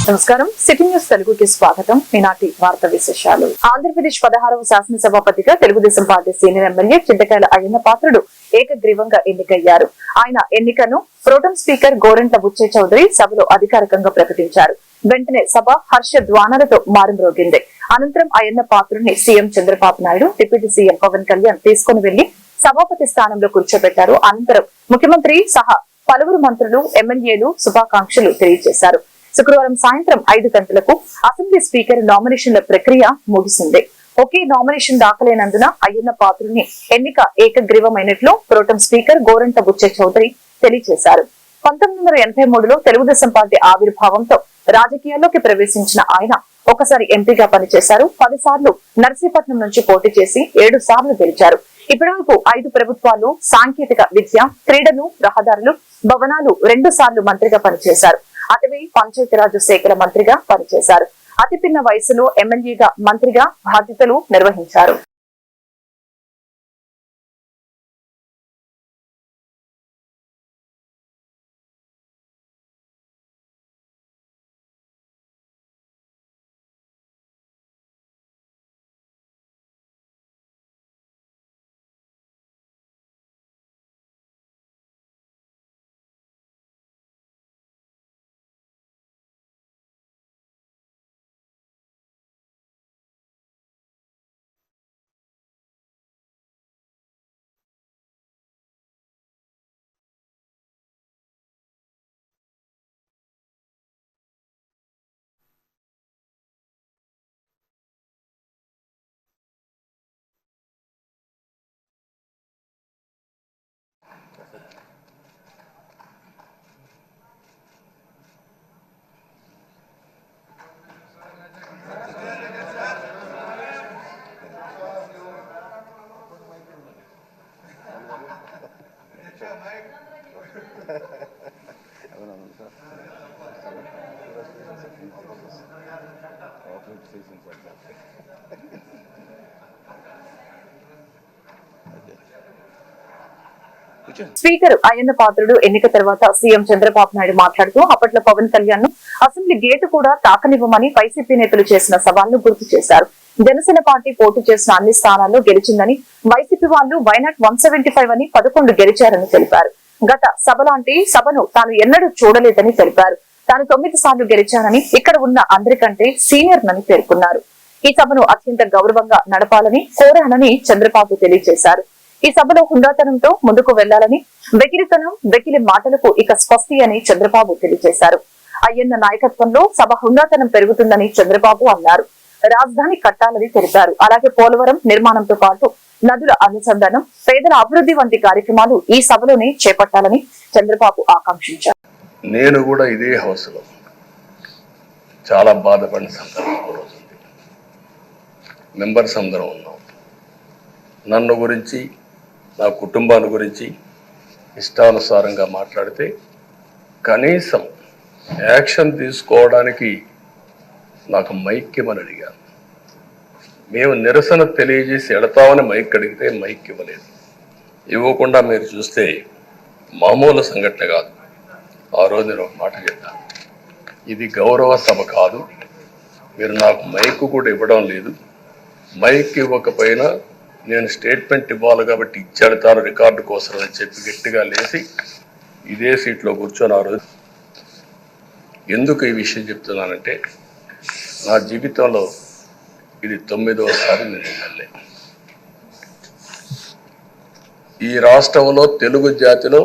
నమస్కారం city news తెలుగుకి స్వాగతం. ఈనాటి వార్త విశేషాలు. ఆంధ్రప్రదేశ్ 16వ శాసనసభాపతిగా Telugu Desam party senior MLA Chintakayala Ayyanna Patrudu ఏకగ్రీవంగా ఎన్నికయ్యారు. ఆయన ఎన్నికను ప్రోటెం స్పీకర్ గోరంట్ల బుచ్చయ్య చౌదరి సభలో అధికారికంగా ప్రకటించారు. వెంటనే సభ హర్ష ధ్వానాలతో మారుమ్రోగింది. అనంతరం అయ్యన్న పాత్రుడిని CM Chandrababu Naidu, deputy CM Pawan Kalyan తీసుకుని వెళ్లి సభాపతి స్థానంలో కూర్చోబెట్టారు. అనంతరం ముఖ్యమంత్రి సహా పలువురు మంత్రులు, ఎమ్మెల్యేలు శుభాకాంక్షలు తెలియజేశారు. శుక్రవారం సాయంత్రం 5 గంటలకు అసెంబ్లీ స్పీకర్ నామినేషన్ల ప్రక్రియ ముగిసింది. ఒకే నామినేషన్ దాఖలైనందున అయ్యన్న పాత్రుని ఎన్నిక ఏకగ్రీవమైనట్లు ప్రోటెం స్పీకర్ గోరంట్ల బుచ్చయ్య చౌదరి తెలియజేశారు. 1983లో తెలుగుదేశం పార్టీ ఆవిర్భావంతో రాజకీయాల్లోకి ప్రవేశించిన ఆయన ఒకసారి ఎంపీగా పనిచేశారు. 10 సార్లు నర్సీపట్నం నుంచి పోటీ చేసి 7 సార్లు గెలిచారు. ఇప్పటివరకు 5 ప్రభుత్వాలు సాంకేతిక విద్య, క్రీడలు, రహదారులు, భవనాలు 2 సార్లు మంత్రిగా పనిచేశారు. అటవీ, పంచాయతీరాజ్ శాఖల మంత్రిగా పనిచేశారు. అతి పిన్న వయసులో ఎమ్మెల్యేగా, మంత్రిగా బాధ్యతలు నిర్వహించారు. స్పీకర్ అయ్యన్న పాత్రుడు ఎన్నిక తర్వాత సీఎం చంద్రబాబు నాయుడు మాట్లాడుతూ అప్పట్లో పవన్ కళ్యాణ్ ను అసెంబ్లీ గేటు కూడా తాకనివ్వమని వైసీపీ నేతలు చేసిన సవాళ్లను గుర్తు చేశారు. జనసేన పార్టీ పోటీ చేసిన అన్ని స్థానాల్లో గెలిచిందని, వైసీపీ వాళ్ళు వైనాట్ 175 అని 11 గెలిచారని తెలిపారు. గత సభ లాంటి సభను తాను ఎన్నడూ చూడలేదని తెలిపారు. తాను 9 సార్లు గెలిచానని, ఇక్కడ ఉన్న అందరికంటే సీనియర్ నని పేర్కొన్నారు. ఈ సభను అత్యంత గౌరవంగా నడపాలని కోరానని చంద్రబాబు తెలియజేశారు. ఈ సభలో హుందాతనంతో ముందుకు వెళ్లాలని, వెకిలితనం, వెకిలి మాటలకు ఇక స్పష్టి అని చంద్రబాబు తెలియజేశారు. అయ్యన్న నాయకత్వంలో సభ హుందాతనం పెరుగుతుందని చంద్రబాబు అన్నారు. రాజధాని కట్టాలని తెలిపారు. అలాగే పోలవరం నిర్మాణంతో పాటు నదుల అనుసంధానం, పేదల అభివృద్ధి వంటి కార్యక్రమాలు ఈ సభలోనే చేపట్టాలని చంద్రబాబు ఆకాంక్షించారు. నేను కూడా ఇదే హౌస్ లో చాలా బాధపడిన సందర్భం రోజు మెంబర్స్ అందరం ఉన్నాం. నన్ను గురించి, నా కుటుంబాన్ని గురించి ఇష్టానుసారంగా మాట్లాడితే కనీసం యాక్షన్ తీసుకోవడానికి నాకు మైక్ ఇవ్వమని అడిగాను. మేము నిరసన తెలియజేసి ఎడతామని మైక్ అడిగితే మైక్ ఇవ్వలేదు. ఇవ్వకుండా మీరు చూస్తే మామూలు సంఘటన కాదు. ఆ రోజు నేను ఒక మాట చెప్పాను, ఇది గౌరవ సభ కాదు, మీరు నాకు మైక్ కూడా ఇవ్వడం లేదు, మైక్ ఇవ్వకపోయినా నేను స్టేట్మెంట్ ఇవ్వాలి కాబట్టి ఇచ్చేడతాను రికార్డు కోసం అని చెప్పి గట్టిగా లేచి ఇదే సీట్లో కూర్చొని ఆ రోజు. ఎందుకు ఈ విషయం చెప్తున్నానంటే నా జీవితంలో ఇది 9వసారి నేను ఎమ్మెల్యే. ఈ రాష్ట్రంలో తెలుగు జాతిలో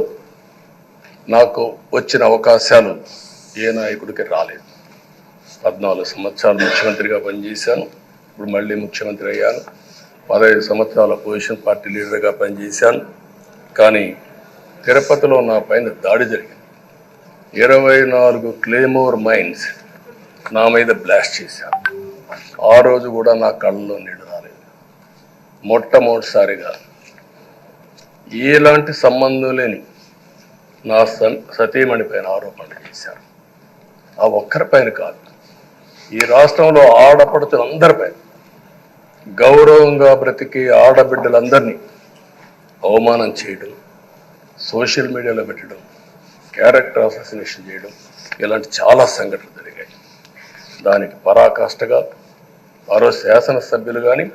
నాకు వచ్చిన అవకాశాలు ఏ నాయకుడికి రాలేదు. 14 సంవత్సరాలు ముఖ్యమంత్రిగా పనిచేశాను. ఇప్పుడు మళ్ళీ ముఖ్యమంత్రి అయ్యాను. 15 సంవత్సరాల పొజిషన్ పార్టీ లీడర్గా పనిచేశాను. కానీ తిరుపతిలో నా పైన దాడి జరిగింది. 24 క్లేమోర్ మైన్స్ నా మీద బ్లాస్ట్ చేశారు. ఆ రోజు కూడా నా కళ్ళలో నీళ్ళు రాలేదు. మొట్టమొదటిసారిగా ఎలాంటి సంబంధం లేని నా సతీమణి పైన ఆరోపణలు చేశారు. ఆ ఒక్కరిపైన కాదు, ఈ రాష్ట్రంలో ఆడపడుతున్న అందరిపైన, గౌరవంగా బ్రతికి ఆడబిడ్డలందరినీ అవమానం చేయడం, సోషల్ మీడియాలో పెట్టడం, క్యారెక్టర్ అసాసినేషన్ చేయడం, ఇలాంటి చాలా సంఘటనలు జరిగాయి. దానికి పరాకాష్ఠగా మరో శాసనసభ్యులు కానీ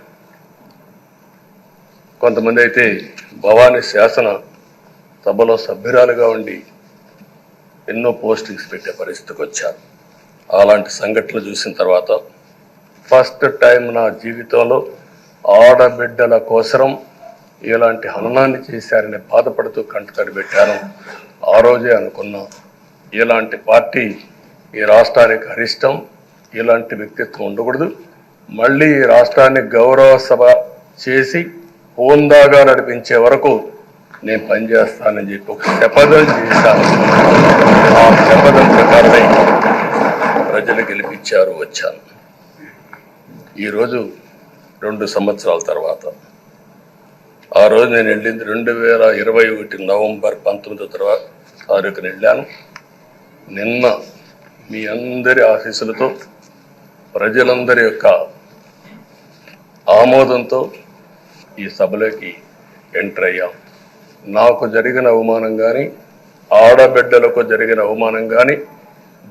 కొంతమంది అయితే భవానీ శాసన సభలో సభ్యురాలుగా ఉండి ఎన్నో పోస్టింగ్స్ పెట్టే పరిస్థితికి వచ్చారు. అలాంటి సంఘటనలు చూసిన తర్వాత ఫస్ట్ టైం నా జీవితంలో ఆడబిడ్డల కోసరం ఇలాంటి హననాన్ని చేశారని బాధపడుతూ కంటతడి పెట్టాను. ఆ రోజే అనుకున్నా, ఇలాంటి పార్టీ ఈ రాష్ట్రానికి అరిష్టం, ఇలాంటి వ్యక్తిత్వం ఉండకూడదు. మళ్ళీ ఈ రాష్ట్రాన్ని గౌరవ సభ చేసి హోందాగా నడిపించే వరకు నేను పనిచేస్తానని చెప్పి ఒక శపథం చేశాను. ఆ శపథం ప్రకారమే ప్రజలు గెలిపించారు, వచ్చాను. ఈరోజు 2 సంవత్సరాల తర్వాత, ఆ రోజు నేను వెళ్ళింది 2021 నవంబర్ 19వ తారీఖున వెళ్ళాను. నిన్న మీ అందరి ఆశీస్సులతో ప్రజలందరి యొక్క ఆమోదంతో ఈ సభలోకి ఎంటర్ అయ్యాం. నాకు జరిగిన అవమానం కానీ, ఆడబిడ్డలకు జరిగిన అవమానం కానీ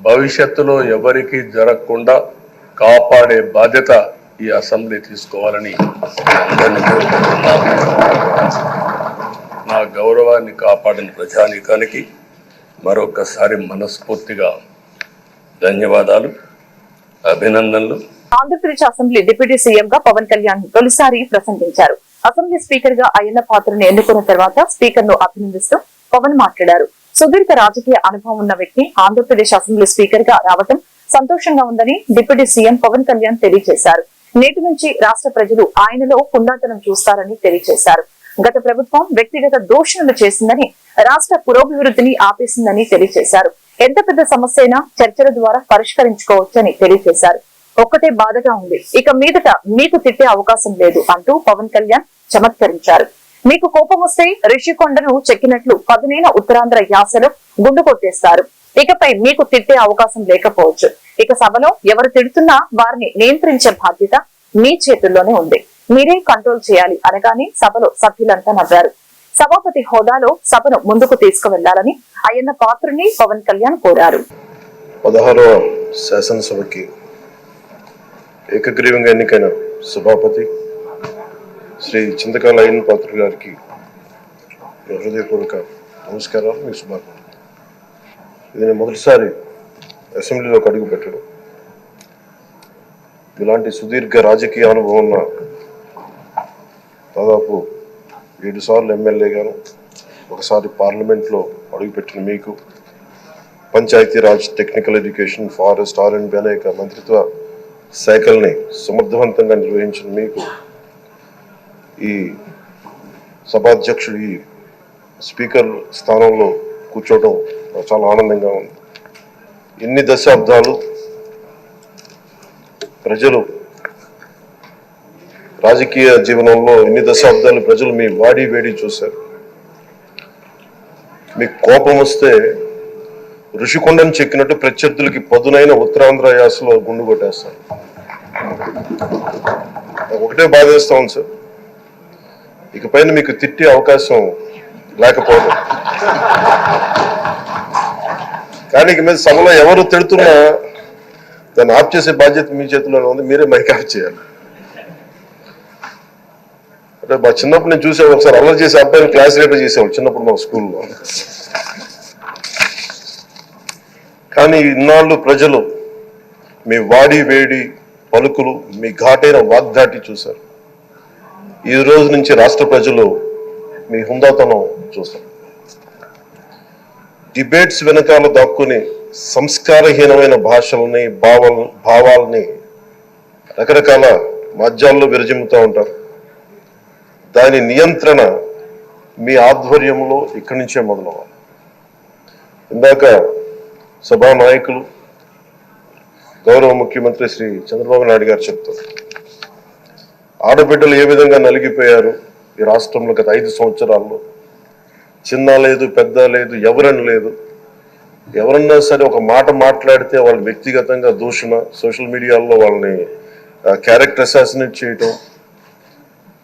భవిష్యత్తులో ఎవరికి జరగకుండా కాపాడే బాధ్యత ఈ అసెంబ్లీ తీసుకోవాలని అందరినీ కోరుకుంటున్నాను. నా గౌరవాన్ని కాపాడిన ప్రజానీకానికి మరొకసారి మనస్ఫూర్తిగా ధన్యవాదాలు, అభినందనలు. ఆంధ్రప్రదేశ్ అసెంబ్లీ డిప్యూటీ సీఎం గా పవన్ కళ్యాణ్ తొలిసారి ప్రసంగించారు. అసెంబ్లీ స్పీకర్ గా అయ్యన్న పాత్రను ఎన్నుకున్న తర్వాత స్పీకర్ ను అభినందిస్తూ పవన్ మాట్లాడారు. సుదీర్ఘ రాజకీయ అనుభవం ఉన్న వ్యక్తి ఆంధ్రప్రదేశ్ అసెంబ్లీ స్పీకర్ గా రావడం సంతోషంగా ఉందని డిప్యూటీ సీఎం పవన్ కళ్యాణ్ తెలియజేశారు. నేటి నుంచి రాష్ట్ర ప్రజలు ఆయనలో పుణ్యాతనం చూస్తారని తెలియజేశారు. గత ప్రభుత్వం వ్యక్తిగత దూషణలు చేసిందని, రాష్ట్ర పురోభివృద్ధిని ఆపేసిందని తెలియజేశారు. ఎంత పెద్ద సమస్య అయినా చర్చల ద్వారా పరిష్కరించుకోవచ్చని తెలియజేశారు. ఒక్కటే బాధగా ఉంది, ఇక మీదట మీకు తిట్టే అవకాశం లేదు అంటూ పవన్ కళ్యాణ్ చమత్కరించారు. మీకు కోపం వస్తే రిషికొండను చెక్కినట్లు పదునైన ఉత్తరాంధ్ర యాసలో గుండు కొట్టేస్తారు. ఇకపై మీకు తిట్టే అవకాశం లేకపోవచ్చు. ఇక సభలో ఎవరు తిడుతున్నా వారిని నియంత్రించే బాధ్యత మీ చేతుల్లోనే ఉంది. మీరే కంట్రోల్ చేయాలి అనగానే సభలో సభ్యులంతా నవ్వారు. సభాపతి హోదాలో సభను ముందుకు తీసుకువెళ్లాలని అయ్యన్న పాత్రుని పవన్ కళ్యాణ్ కోరారు. 16వ శాసనసభకి ఏకగ్రీవంగా ఎన్నికైన సభాపతి శ్రీ చింతకాయల అయ్యన్న పాత్ర గారికి హృదయపూర్వక నమస్కారాలు, మీ శుభాకాంక్షలు. ఇది నేను మొదటిసారి అసెంబ్లీలోకి అడుగు పెట్టడం. ఇలాంటి సుదీర్ఘ రాజకీయ అనుభవం ఉన్న దాదాపు 7 సార్లు ఎమ్మెల్యేగాను, ఒకసారి పార్లమెంట్లో అడుగుపెట్టిన మీకు, Panchayati Raj, technical education, forest, R&B అనేక మంత్రిత్వ శాఖల్ని సమర్థవంతంగా నిర్వహించిన మీకు ఈ సభాధ్యక్షుడు ఈ స్పీకర్ స్థానంలో కూర్చోవడం చాలా ఆనందంగా ఉంది. ఇన్ని దశాబ్దాలు ప్రజలు రాజకీయ జీవనంలో ఇన్ని దశాబ్దాలు ప్రజలు మీ వాడి వేడి చూశారు. మీకు కోపం వస్తే ఋషికొండను చెక్కినట్టు ప్రత్యర్థులకి పదునైన ఉత్తరాంధ్ర యాసలో గుండు కొట్టేస్తారు. ఒకటే బాధేస్తా ఉంది సార్, ఇకపైన మీకు తిట్టే అవకాశం లేకపోవడం. కానీ ఇక మీద సభలో ఎవరు తిడుతున్నా దాన్ని ఆఫ్ చేసే బాధ్యత మీ చేతిలోనే ఉంది. మీరే మైక్ ఆఫ్ చేయాలి. అంటే మా చిన్నప్పుడు నేను చూసే ఒకసారి అల్లరి చేసే అబ్బాయిని క్లాస్ లీడర్ చేసేవాళ్ళు చిన్నప్పుడు మా స్కూల్లో. కానీ ఇన్నాళ్ళు ప్రజలు మీ వాడి వేడి పలుకులు, మీ ఘాటైన వాగ్దాటి చూశారు. ఈ రోజు నుంచి రాష్ట్ర ప్రజలు మీ హుందాతనం చూస్తారు. డిబేట్స్ వెనకాల దాక్కుని సంస్కారహీనమైన భాషల్ని, భావాల్ని రకరకాల మాధ్యాల్లో విరజిమ్ముతూ ఉంటారు. దాని నియంత్రణ మీ ఆధ్వర్యంలో ఇక్కడి నుంచే మొదలవ్వాలి. ఇందాక సభా నాయకులు గౌరవ ముఖ్యమంత్రి శ్రీ చంద్రబాబు నాయుడు గారు చెప్తారు, ఆడబిడ్డలు ఏ విధంగా నలిగిపోయారు ఈ రాష్ట్రంలో గత 5 సంవత్సరాల్లో. చిన్న లేదు, పెద్ద లేదు, ఎవరని లేదు. ఎవరన్నా సరే ఒక మాట మాట్లాడితే వాళ్ళకి వ్యక్తిగతంగా దూషణ, సోషల్ మీడియాలో వాళ్ళని క్యారెక్టర్ అసాసినేట్ చేయటం,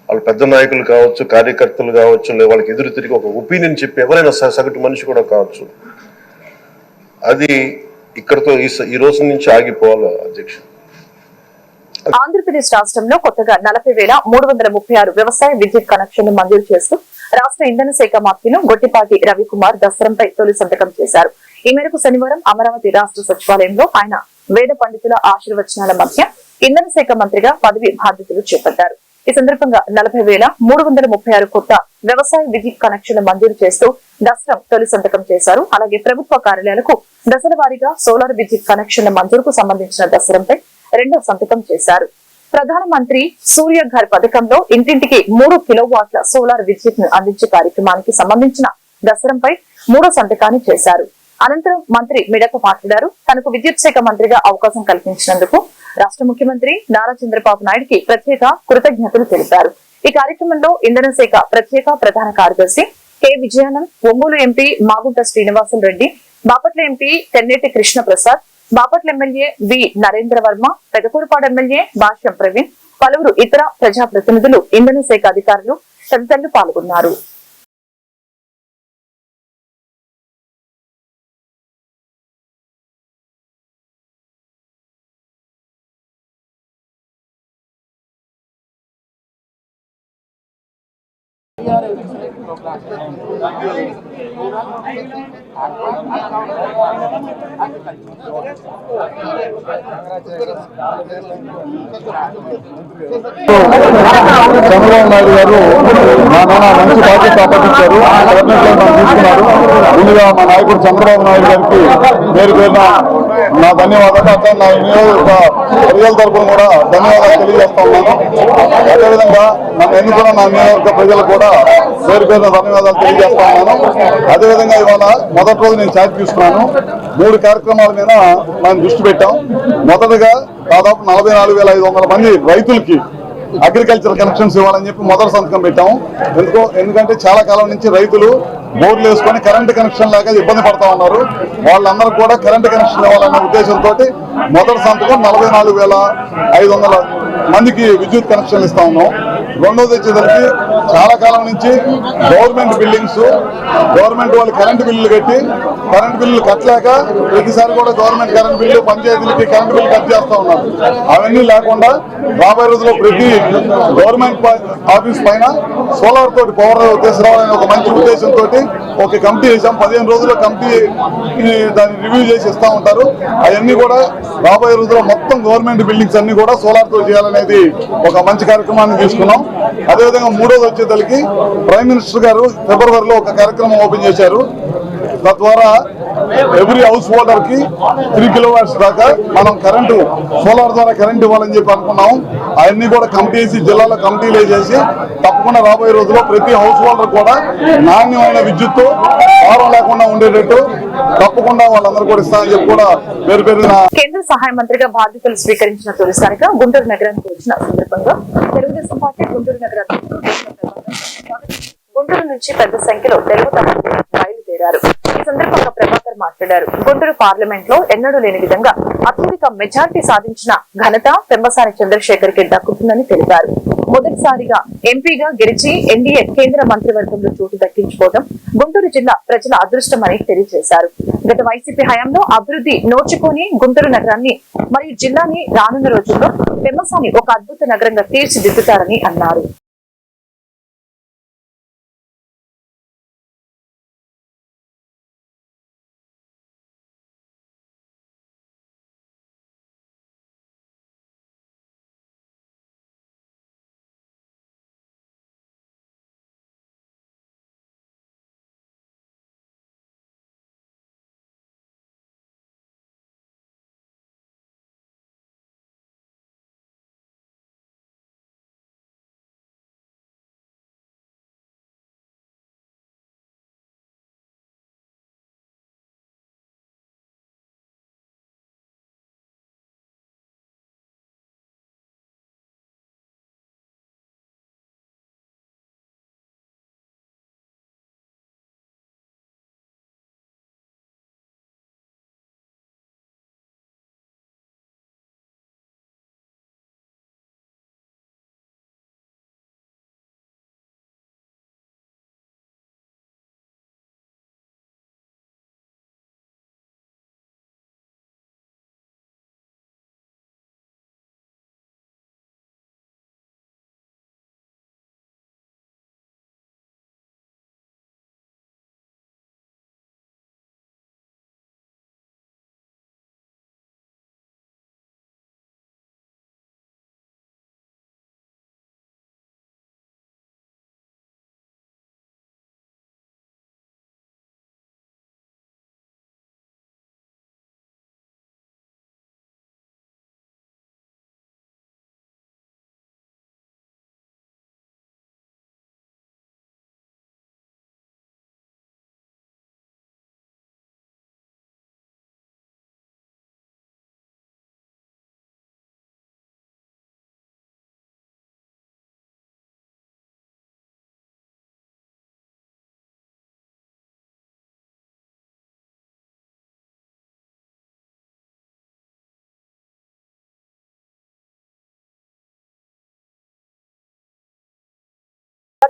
వాళ్ళు పెద్ద నాయకులు కావచ్చు, కార్యకర్తలు కావచ్చు, లేదా వాళ్ళకి ఎదురు తిరిగి ఒక ఒపీనియన్ చెప్పి ఎవరైనా సగటు మనిషి కూడా కావచ్చు, అది ఇక్కడతో ఈ రోజు నుంచి ఆగిపోవాలి అధ్యక్ష. ఆంధ్రప్రదేశ్ రాష్ట్రంలో కొత్తగా 40,336 వ్యవసాయ విద్యుత్ కనెక్షన్లు మంజూరు చేస్తూ రాష్ట్ర ఇంధన శాఖ మంత్రిను గొట్టిపాటి రవికుమార్ దసరంపై తొలి సంతకం చేశారు. ఈ మేరకు శనివారం అమరావతి రాష్ట్ర సచివాలయంలో ఆయన వేద పండితుల ఆశీర్వచనాల మధ్య ఇంధన శాఖ మంత్రిగా పదవి బాధ్యతలు చేపట్టారు. ఈ సందర్భంగా 40,336 కొత్త వ్యవసాయ విద్యుత్ కనెక్షన్లు మంజూరు చేస్తూ దసరం తొలి సంతకం చేశారు. అలాగే ప్రభుత్వ కార్యాలయాలకు దశల వారీగా సోలార్ విద్యుత్ కనెక్షన్ల మంజూరుకు సంబంధించిన దసరంపై రెండో సంతకం చేశారు. ప్రధానమంత్రి సూర్య ఘర్ పథకంలో ఇంటింటికి 3 కిలోవాట్ల సోలార్ విద్యుత్ ను అందించే కార్యక్రమానికి సంబంధించిన దసరంపై మూడో సంతకాన్ని చేశారు. అనంతరం మంత్రి మిడక మాట్లాడారు. తనకు విద్యుత్ శాఖ మంత్రిగా అవకాశం కల్పించినందుకు రాష్ట్ర ముఖ్యమంత్రి నారా చంద్రబాబు నాయుడుకి ప్రత్యేక కృతజ్ఞతలు తెలిపారు. ఈ కార్యక్రమంలో ఇంధన శాఖ ప్రత్యేక ప్రధాన కార్యదర్శి K Vijayanand, Ongole MP Magunta Srinivasulu Reddy, Bapatla MP Tenneti Krishna Prasad, Bapatla MLA V Narendra Varma, Pedakurapadu MLA Bhashyam Praveen, పలువురు ఇతర ప్రజాప్రతినిధులు, ఇంధన శాఖ అధికారులు తదితరులు పాల్గొన్నారు. చంద్రబాబు నాయుడు గారు మా నాన్న మంచి బాధ్యత అప్పగించారు. తీసుకున్నారు. ముందుగా మా నాయకుడు చంద్రబాబు నాయుడు గారికి పేరు పేరున నా ధన్యవాదాలు. అట్లా నా నియోజక ప్రజల తరఫున కూడా ధన్యవాదాలు తెలియజేస్తా ఉన్నాను. అదేవిధంగా నన్ను ఎన్నుకున్న నా నియోజక ప్రజలు కూడా పేరు పేరున ధన్యవాదాలు తెలియజేస్తా ఉన్నాను. అదేవిధంగా ఇవాళ మొదటి రోజు నేను ఛార్జ్ తీసుకున్నాను. 3 కార్యక్రమాల మీద మనం దృష్టి పెట్టాం. మొదటగా దాదాపు 44,500 మంది రైతులకి అగ్రికల్చర్ కనెక్షన్స్ ఇవ్వాలని చెప్పి మొదటి సంతకం పెట్టాము. ఎందుకంటే చాలా కాలం నుంచి రైతులు బోర్లు వేసుకొని కరెంటు కనెక్షన్ లేక ఇబ్బంది పడతా ఉన్నారు. వాళ్ళందరూ కూడా కరెంటు కనెక్షన్ ఇవ్వాలనే ఉద్దేశంతో మొదటి సంతకం 44,500 మందికి విద్యుత్ కనెక్షన్లు ఇస్తా ఉన్నాం. రెండోది వచ్చేసరికి చాలా కాలం నుంచి గవర్నమెంట్ బిల్డింగ్స్, గవర్నమెంట్ వాళ్ళు కరెంటు బిల్లులు కట్టి కరెంటు బిల్లులు కట్టలేక ప్రతిసారి కూడా గవర్నమెంట్ కరెంటు బిల్లు పంచాయతీలకి కరెంటు బిల్లు కట్ చేస్తా ఉన్నారు. అవన్నీ లేకుండా రాబోయే రోజుల్లో ప్రతి గవర్నమెంట్ ఆఫీస్ పైన సోలార్ తోటి పవర్ తీసుకురావాలని ఒక మంచి ఉద్దేశంతో ఒక కమిటీ వేసాం. 15 రోజుల్లో కమిటీ దాన్ని రివ్యూ చేసి ఇస్తా ఉంటారు. అవన్నీ కూడా రాబోయే రోజుల్లో మొత్తం గవర్నమెంట్ బిల్డింగ్స్ అన్ని కూడా సోలార్ తో చేయాలనేది ఒక మంచి కార్యక్రమాన్ని తీసుకున్నాం. అదేవిధంగా మూడోది వచ్చేసరికి ప్రైమ్ మినిస్టర్ గారు ఫిబ్రవరిలో ఒక కార్యక్రమం ఓపెన్ చేశారు. తద్వారా ఎవ్రీ హౌస్ హోల్డర్ కి 3 కిలోవాట్స్ దాకా మనం కరెంటు సోలార్ ద్వారా కరెంట్ ఇవ్వాలని చెప్పి అనుకున్నాము. అవన్నీ కూడా కమిటీ వేసి జిల్లాలో కమిటీలు వేసేసి తప్పకుండా రాబోయే రోజుల్లో ప్రతి హౌస్ హోల్డర్ కూడా నాణ్యమైన విద్యుత్తు భారం లేకుండా ఉండేటట్టు తప్పకుండా వాళ్ళందరూ కూడా ఇస్తామని చెప్పి కూడా పేరు పేరున కేంద్ర సహాయ మంత్రిగా బాధ్యతలు స్వీకరించిన తొలిసారిగా గుంటూరు నగరానికి వచ్చిన సందర్భంగా తెలుగుదేశం పార్టీ గుంటూరు నగర గుంటూరు నుంచి పెద్ద సంఖ్యలో తెలుగు తమ్ముడు బయలుదేరారు. ఈ సందర్భంగా ప్రభాకర్ మాట్లాడారు. గుంటూరు పార్లమెంట్ లో ఎన్నడూ లేని విధంగా అత్యధిక మెజార్టీ సాధించిన ఘనత పెమ్మసాని చంద్రశేఖర్ కి దక్కుతుందని తెలిపారు. మొదటిసారిగా ఎంపీగా గెలిచి ఎన్డీఏ కేంద్ర మంత్రివర్గంలో చోటు దక్కించుకోవడం గుంటూరు జిల్లా ప్రజల అదృష్టమని తెలియజేశారు. గత వైసీపీ హయాంలో అభివృద్ధి నోచుకొని గుంటూరు నగరాన్ని మరియు జిల్లాని రానున్న రోజుల్లో పెమ్మసాని ఒక అద్భుత నగరంగా తీర్చిదిద్దుతారని అన్నారు.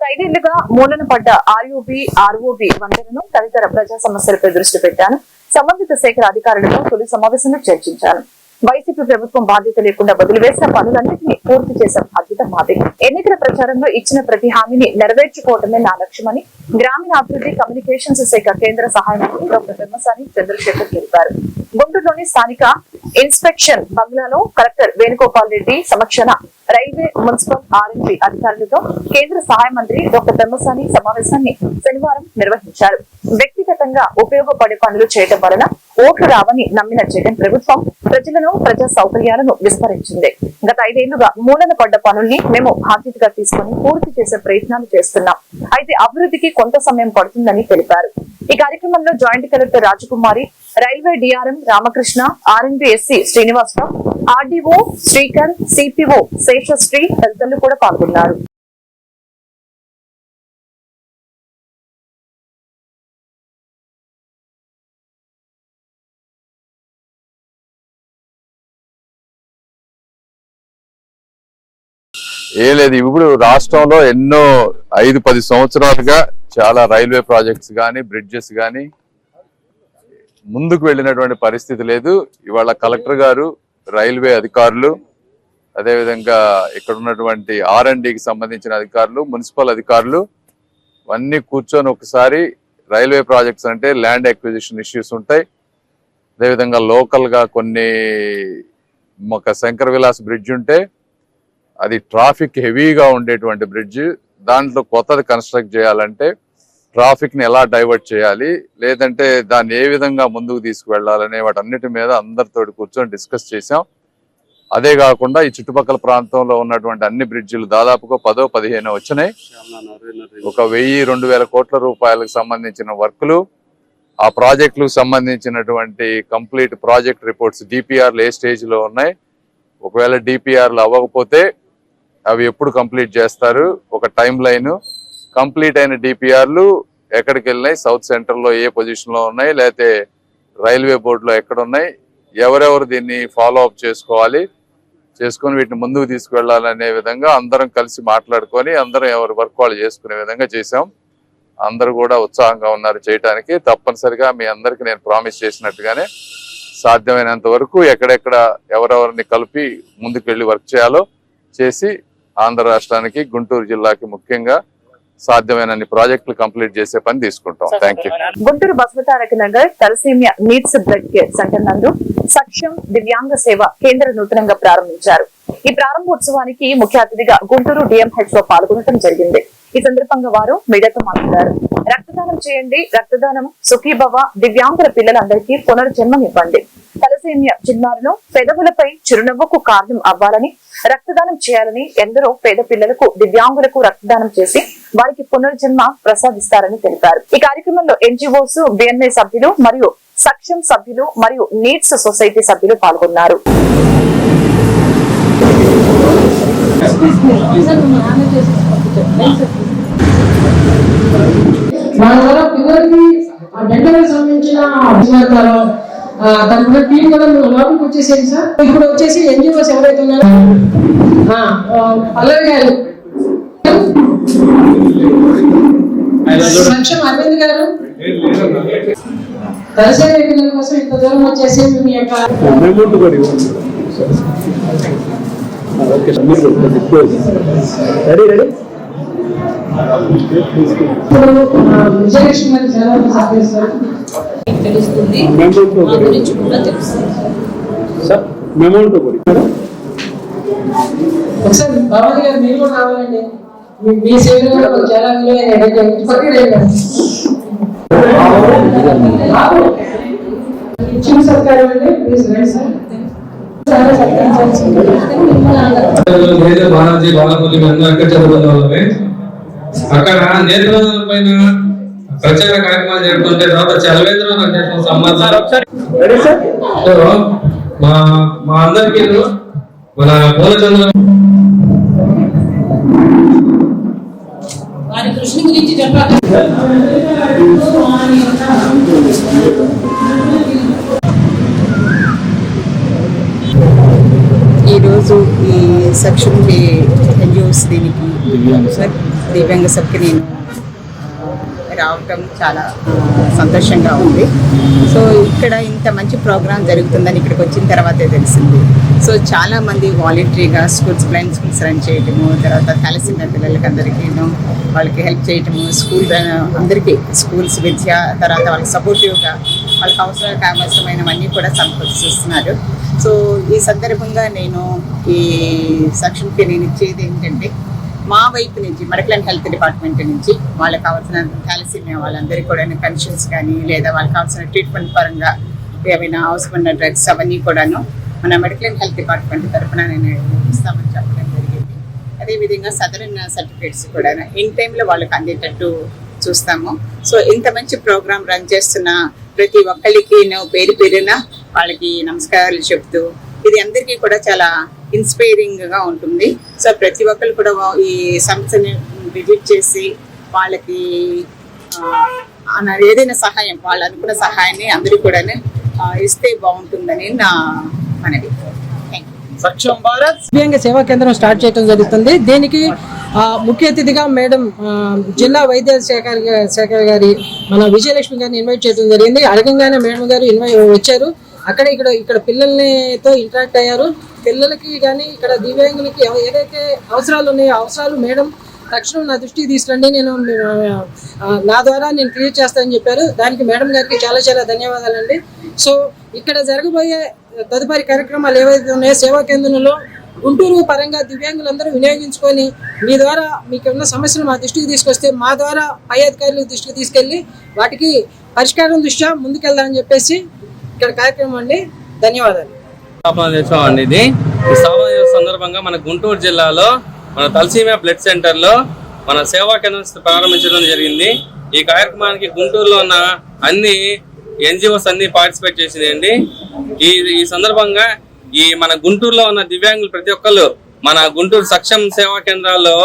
5 ఏళ్లుగా మూలన పడ్డ ఆర్ఓబి వంతెనను తదితర ప్రజా సమస్యలపై దృష్టి పెట్టాను. సంబంధిత శాఖ అధికారులతో తొలి సమావేశంలో చర్చించాను. వైసీపీ ప్రభుత్వం బాధ్యత లేకుండా వదిలివేసిన పనులన్నింటినీ పూర్తి చేసే బాధ్యత మాది. ఎన్నికల ప్రచారంలో ఇచ్చిన ప్రతి హామీని నెరవేర్చుకోవడమే నా లక్ష్యమని గ్రామీణాభివృద్ధి కమ్యూనికేషన్స్ శాఖ కేంద్ర సహాయ మంత్రి డాక్టర్ పెమ్మసాని చంద్రశేఖర్ తెలిపారు. గుంటూరులోని స్థానిక ఇన్స్పెక్షన్ బంగ్లాలో కలెక్టర్ వేణుగోపాల్ రెడ్డి సమక్షాన రైల్వే, మున్సిపల్, ఆర్ఎండ్బి అధికారులతో కేంద్ర సహాయ మంత్రి డాక్టర్ పెమ్మసాని సమావేశాన్ని శనివారం నిర్వహించారు. వ్యక్తిగతంగా ఉపయోగపడే పనులు చేయడం వలన ఓట్లు రావని నమ్మిన జగన్ ప్రభుత్వం ప్రజలను, ప్రజా సౌకర్యాలను విస్మరించింది. గత 5 ఏళ్లుగా మూలన పడ్డ పనుల్ని మేము బాధ్యతగా తీసుకుని పూర్తి చేసే ప్రయత్నాలు చేస్తున్నాం. అయితే అభివృద్ధికి కొంత సమయం పడుతుందని తెలిపారు. ఈ కార్యక్రమంలో joint collector Rajakumari, railway DRM Ramakrishna, R and B SE Srinivasarao, RDO Srikar, CPO Seshasri తదితరులు కూడా పాల్గొన్నారు. ఏం లేదు, ఇప్పుడు రాష్ట్రంలో ఎన్నో 5-10 సంవత్సరాలుగా చాలా రైల్వే ప్రాజెక్ట్స్ కానీ, బ్రిడ్జెస్ కానీ ముందుకు వెళ్ళినటువంటి పరిస్థితి లేదు. ఇవాళ కలెక్టర్ గారు, రైల్వే అధికారులు, అదేవిధంగా ఇక్కడ ఉన్నటువంటి R&Dకి సంబంధించిన అధికారులు, మున్సిపల్ అధికారులు అన్నీ కూర్చొని ఒకసారి రైల్వే ప్రాజెక్ట్స్ అంటే ల్యాండ్ అక్విజిషన్ ఇష్యూస్ ఉంటాయి. అదేవిధంగా లోకల్గా కొన్ని ఒక శంకర విలాస్ బ్రిడ్జ్ ఉంటే అది ట్రాఫిక్ హెవీగా ఉండేటువంటి బ్రిడ్జ్, దాంట్లో కొత్తది కన్స్ట్రక్ట్ చేయాలంటే ట్రాఫిక్ ని ఎలా డైవర్ట్ చేయాలి, లేదంటే దాన్ని ఏ విధంగా ముందుకు తీసుకువెళ్లాలనే వాటన్నిటి మీద అందరితో కూర్చొని డిస్కస్ చేసాం. అదే కాకుండా ఈ చుట్టుపక్కల ప్రాంతంలో ఉన్నటువంటి అన్ని బ్రిడ్జిలు దాదాపుగా 10-15 వచ్చినాయి. ఒక 1000-2000 కోట్ల రూపాయలకు సంబంధించిన వర్కులు, ఆ ప్రాజెక్టులకు సంబంధించినటువంటి కంప్లీట్ ప్రాజెక్ట్ రిపోర్ట్స్ డిపిఆర్లు ఏ స్టేజ్ లో ఉన్నాయి, ఒకవేళ డిపిఆర్లు అవ్వకపోతే అవి ఎప్పుడు కంప్లీట్ చేస్తారు, ఒక టైం లైన్, కంప్లీట్ అయిన డిపిఆర్లు ఎక్కడికి వెళ్ళినాయి, సౌత్ సెంటర్ లో ఏ పొజిషన్ లో ఉన్నాయి, లేకపోతే రైల్వే బోర్డులో ఎక్కడ ఉన్నాయి, ఎవరెవరు దీన్ని ఫాలో అప్ చేసుకొని వీటిని ముందుకు తీసుకువెళ్లాలనే విధంగా అందరం కలిసి మాట్లాడుకొని అందరం ఎవరి వర్క్ వాళ్ళు చేసుకునే విధంగా చేశాం. అందరూ కూడా ఉత్సాహంగా ఉన్నారు చేయడానికి. తప్పనిసరిగా మీ అందరికి నేను ప్రామిస్ చేసినట్టుగానే సాధ్యమైనంత వరకు ఎక్కడెక్కడ ఎవరెవరిని కలిపి ముందుకు వెళ్ళి వర్క్ చేయాలో చేసి ఆంధ్ర రాష్ట్రానికి, గుంటూరు జిల్లాకి ముఖ్యంగా సాధ్యమైన ప్రాజెక్టులు కంప్లీట్ చేసే పని తీసుకుంటాం. Thank you. Guntur Basavataraka Nagar thalassemia needs blood care centre నందు సక్షం దివ్యాంగ సేవ కేంద్ర నూతనంగా ప్రారంభించారు. ఈ ప్రారంభోత్సవానికి ముఖ్య అతిథిగా గుంటూరు డిఎంహెచ్ఓ పాల్గొనడం జరిగింది. ఈ సందర్భంగా వారు మీడియాతో మాట్లాడారు. రక్తదానం చేయండి, రక్తదానం సుఖీభవ, దివ్యాంగుల పిల్లలందరికీ పునర్జన్మనివ్వండి. తలసేమియా చిన్నారులు పెదవులపై చిరునవ్వుకు కారణం అవ్వాలని, రక్తదానం చేయాలని, ఎందరో పేద పిల్లలకు, దివ్యాంగులకు రక్తదానం చేసి వారికి పునర్జన్మ ప్రసాదిస్తారని తెలిపారు. ఈ కార్యక్రమంలో ఎన్జిఓస్, బిఎన్ఐ సభ్యులు మరియు సక్షం సభ్యులు మరియు నీడ్స్ సొసైటీ సభ్యులు పాల్గొన్నారు. మన ద్వారా పిల్లలకి డెంటల్ సంబంధించిన దాని టీం కూడా లోపలికి వచ్చేసేది సార్. ఇప్పుడు వచ్చేసి ఎన్జిఓస్ ఎవరైతే ఉన్నారో పల్లవి గారు, సక్షం అరవింద్ గారు, దర్శన పిల్లల కోసం ఇంత దూరం వచ్చేసి మీ యొక్క విజయలక్ష్మి గారు చాలా తెలుస్తుంది, మా గురించి కూడా తెలుస్తుంది. ఒకసారి బాబాజీ గారు మీరు కూడా రావాలండి, మీ సేవలు చాలా చిన్న సత్కారం అండి. ప్లీజ్ రండి సార్. అక్కడ నేత్రాల పైన ప్రచార కార్యక్రమాలు జరుగుతుంటే తర్వాత చలవేంద్ర సంబంధం మా అందరికీ మన పూలచంద్ర వారి కృష్ణ గురించి చెప్పాలి. ఈరోజు ఈరోజు ఈ సెక్షన్కి ఎన్జిఓస్ దీనికి దివ్యాంగ సభకి నేను రావటం చాలా సంతోషంగా ఉంది. సో ఇక్కడ ఇంత మంచి ప్రోగ్రాం జరుగుతుందని ఇక్కడికి వచ్చిన తర్వాతే తెలిసింది. సో చాలామంది వాలంటరీగా స్కూల్స్, బ్లైండ్ స్కూల్స్ రన్ చేయటము, తర్వాత థాలసీమియా పిల్లలకి అందరికీ వాళ్ళకి హెల్ప్ చేయటము, అందరికీ స్కూల్స్ విద్య, తర్వాత వాళ్ళకి సపోర్టివ్గా వాళ్ళకి అవసరమైనవన్నీ కూడా సమకూరుస్తున్నారు. సో ఈ సందర్భంగా నేను ఈ సెక్షన్కి నేను ఇచ్చేది ఏంటంటే, మా వైపు నుంచి మెడికల్ హెల్త్ డిపార్ట్మెంట్ నుంచి వాళ్ళకి కావాల్సిన థాలసీమియా వాళ్ళందరికీ కూడా పెన్షన్స్ కానీ, లేదా వాళ్ళకి కావాల్సిన ట్రీట్మెంట్ పరంగా ఏమైనా అవసరమైన డ్రగ్స్ అవన్నీ కూడాను మన మెడికల్ హెల్త్ డిపార్ట్మెంట్ తరఫున నేను ఇస్తామని చెప్పడం జరిగింది. అదేవిధంగా సదరన్ సర్టిఫికేట్స్ కూడా ఇన్ టైంలో వాళ్ళకి అందేటట్టు చూస్తాము. సో ఇంత మంచి ప్రోగ్రామ్ రన్ చేస్తున్న ప్రతి ఒక్కరికి పేరు పేరున వాళ్ళకి నమస్కారాలు చెప్తూ, ఇది అందరికీ కూడా చాలా ఇన్స్పైరింగ్గా ఉంటుంది. సో ప్రతి ఒక్కరు కూడా ఈ సంస్థని విజిట్ చేసి వాళ్ళకి ఏదైనా సహాయం, వాళ్ళు అనుకున్న సహాయాన్ని అందరూ కూడా ఇస్తే బాగుంటుందని నా మనవి. సక్షం భారత్ దివ్యాంగ సేవా కేంద్రం స్టార్ట్ చేయడం జరుగుతుంది. దీనికి ముఖ్య అతిథిగా మేడం జిల్లా వైద్య శాఖ గారి మన విజయలక్ష్మి గారిని ఇన్వైట్ చేయడం జరిగింది. అడగంగానే మేడం గారు వచ్చారు. ఇక్కడ పిల్లలతో ఇంటరాక్ట్ అయ్యారు. పిల్లలకి కానీ ఇక్కడ దివ్యాంగులకి ఏదైతే అవసరాలు ఉన్నాయో అవసరాలు మేడం తక్షణం నా దృష్టికి తీసుకురండి, నేను నా ద్వారా నేను క్లియర్ చేస్తానని చెప్పారు. దానికి మేడం గారికి చాలా చాలా ధన్యవాదాలండి. సో ఇక్కడ జరగబోయే తదుపరి కార్యక్రమాలు ఏవైతే ఉన్నాయో సేవా కేంద్రంలో గుంటూరు పరంగా దివ్యాంగులందరూ వినియోగించుకొని మీ ద్వారా మీకు ఉన్న సమస్యలు మా దృష్టికి తీసుకొస్తే మా ద్వారా పై అధికారుల దృష్టికి తీసుకెళ్లి వాటికి పరిష్కారం దృష్ట్యా ముందుకెళ్దామని చెప్పేసి ఇక్కడ కార్యక్రమం అండి. ధన్యవాదాలు. ఇది స్థాపన సందర్భంగా మన గుంటూరు జిల్లాలో మన తలసీమియా బ్లడ్ సెంటర్ లో మన సేవా కేంద్రం ప్రారంభించడం జరిగింది. ఈ కార్యక్రమానికి గుంటూరులో ఉన్న అన్ని ఎన్జిఓస్ అన్ని పార్టిసిపేట్ చేసినాయండి. ఈ సందర్భంగా ఈ మన గుంటూరులో ఉన్న దివ్యాంగులు ప్రతి ఒక్కళ్ళు మన గుంటూరు సక్షం సేవా కేంద్రాల్లో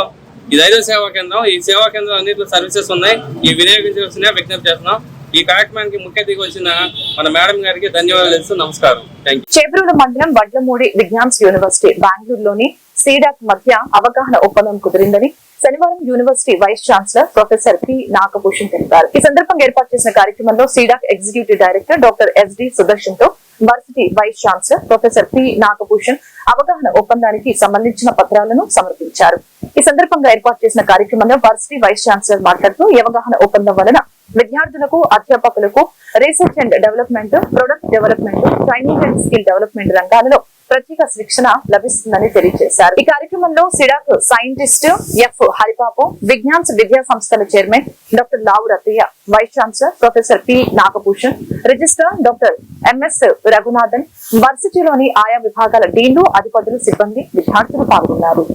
ఇది 5వ సేవా కేంద్రం. ఈ సేవా కేంద్రం అన్నింటిలో సర్వీసెస్ ఉన్నాయి. ఈ వినియోగించవలసిన విజ్ఞప్తి చేస్తున్నాం. ఈ కార్యక్రమానికి ముఖ్య అతిథిగా వచ్చిన మన మేడం గారికి ధన్యవాదాలు తెలుస్తూ నమస్కారం. Thank you. చేబ్రోలు మండలం వడ్లమూడి విజ్ఞాన్స్ యూనివర్సిటీ బెంగళూరులోని సీడాక్ మధ్య అవగాహన ఒప్పందం కుదిరిందని శనివారం university vice chancellor professor P Nagabhushan తెలిపారు. ఈ సందర్భంగా ఏర్పాటు చేసిన కార్యక్రమంలో CDAC executive director doctor SD Sudarshan తో varsity vice chancellor professor P Nagabhushan అవగాహన ఒప్పందానికి సంబంధించిన పత్రాలను సమర్పించారు. ఈ సందర్భంగా ఏర్పాటు చేసిన కార్యక్రమంలో వర్సిటీ వైస్ ఛాన్సలర్ మాట్లాడుతూ ఈ అవగాహన ఒప్పందం వలన విద్యార్థులకు, అధ్యాపకులకు research and development, product development, training and skill development రంగాలలో ప్రత్యేక శిక్షణ లభిస్తుందని తెలియజేశారు. ఈ కార్యక్రమంలో CDAC scientist F Haribabu, Vignan's విద్యా సంస్థల chairman doctor Lavu Rathaiah, vice chancellor professor P Nagabhushan, registrar doctor MS Raghunathan, వర్సిటీలోని ఆయా విభాగాల డీన్లు, అధిపతులు, సిబ్బంది, విద్యార్థులు పాల్గొన్నారు.